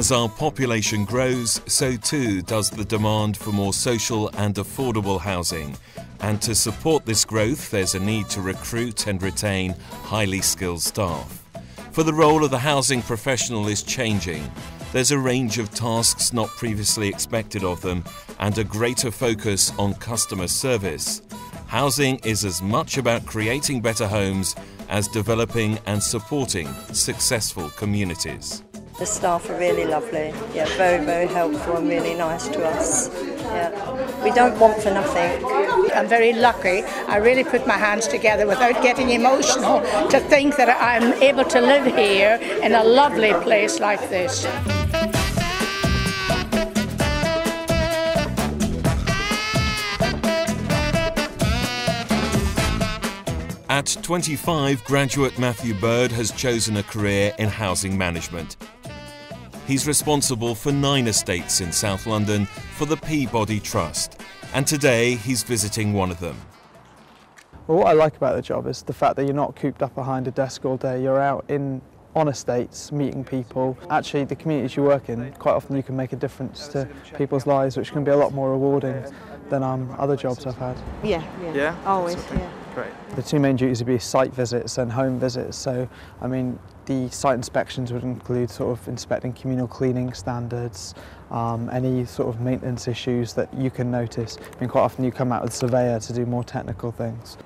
As our population grows, so too does the demand for more social and affordable housing. And to support this growth, there's a need to recruit and retain highly skilled staff. For the role of the housing professional is changing. There's a range of tasks not previously expected of them and a greater focus on customer service. Housing is as much about creating better homes as developing and supporting successful communities. The staff are really lovely, yeah, very, very helpful and really nice to us. Yeah. We don't want for nothing. I'm very lucky. I really put my hands together without getting emotional to think that I'm able to live here in a lovely place like this. At 25, graduate Matthew Bird has chosen a career in housing management. He's responsible for 9 estates in South London for the Peabody Trust, and today he's visiting one of them. Well, what I like about the job is the fact that you're not cooped up behind a desk all day. You're out on estates, meeting people. Actually, the communities you work in, quite often you can make a difference to people's lives, which can be a lot more rewarding than other jobs I've had. Yeah? Always, yeah. Great. The 2 main duties would be site visits and home visits. So, I mean, the site inspections would include sort of inspecting communal cleaning standards, any sort of maintenance issues that you can notice. I mean, quite often you come out with a surveyor to do more technical things.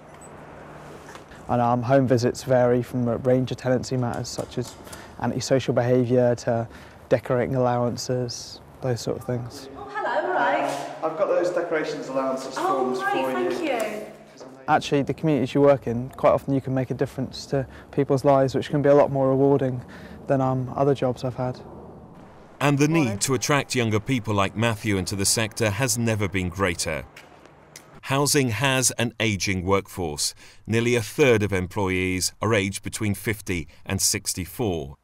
And home visits vary from a range of tenancy matters such as antisocial behaviour to decorating allowances, those sort of things. Oh, hello, all right. I've got those decorations allowances forms for you. Thank you. Actually, the communities you work in, quite often you can make a difference to people's lives, which can be a lot more rewarding than other jobs I've had. And the need to attract younger people like Matthew into the sector has never been greater. Housing has an ageing workforce. Nearly a third of employees are aged between 50 and 64.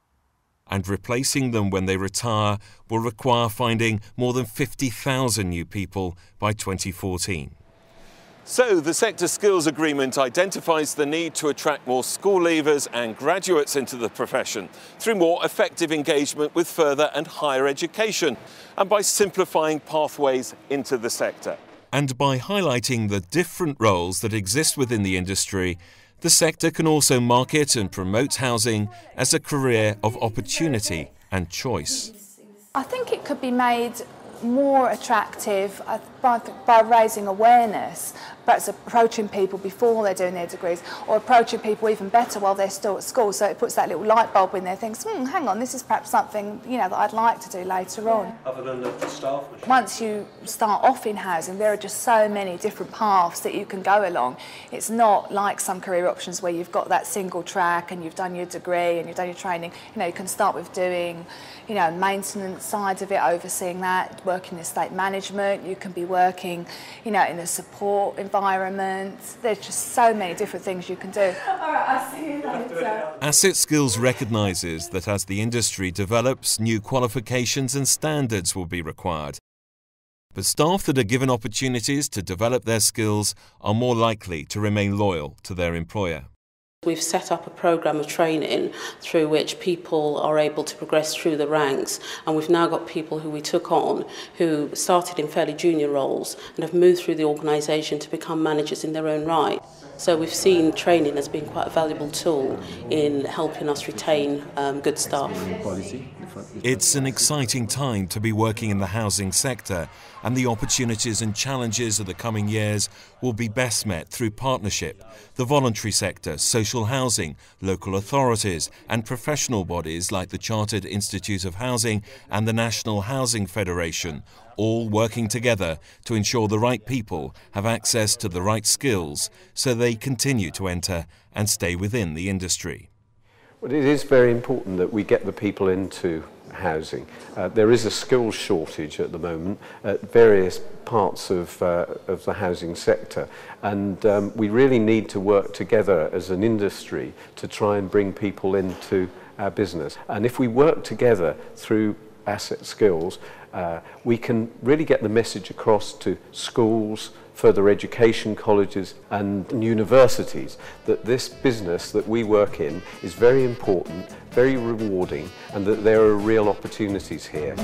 And replacing them when they retire will require finding more than 50,000 new people by 2014. So the Sector Skills Agreement identifies the need to attract more school leavers and graduates into the profession through more effective engagement with further and higher education and by simplifying pathways into the sector. And by highlighting the different roles that exist within the industry, the sector can also market and promote housing as a career of opportunity and choice. I think it could be made more attractive by raising awareness, perhaps approaching people before they're doing their degrees, or approaching people even better while they're still at school, so it puts that little light bulb in there, thinks, hang on, this is perhaps something that I'd like to do later on. Other than the staff? Once you start off in housing, there are just so many different paths that you can go along. It's not like some career options where you've got that single track and you've done your degree and you've done your training. You can start with doing maintenance side of it, overseeing that, working in estate management. You can be working in a support environment. There's just so many different things you can do. All right, I'll see you later. Asset Skills recognises that as the industry develops, new qualifications and standards will be required. But staff that are given opportunities to develop their skills are more likely to remain loyal to their employer. We've set up a programme of training through which people are able to progress through the ranks, and we've now got people who we took on who started in fairly junior roles and have moved through the organisation to become managers in their own right. So we've seen training as being quite a valuable tool in helping us retain good staff. It's an exciting time to be working in the housing sector, and the opportunities and challenges of the coming years will be best met through partnership. The voluntary sector, social housing, local authorities and professional bodies like the Chartered Institute of Housing and the National Housing Federation, all working together to ensure the right people have access to the right skills so they continue to enter and stay within the industry. Well, it is very important that we get the people into housing. There is a skills shortage at the moment at various parts of the housing sector, and we really need to work together as an industry to try and bring people into our business. And if we work together through Asset Skills, we can really get the message across to schools, further education colleges and universities, that this business that we work in is very important, very rewarding, and that there are real opportunities here.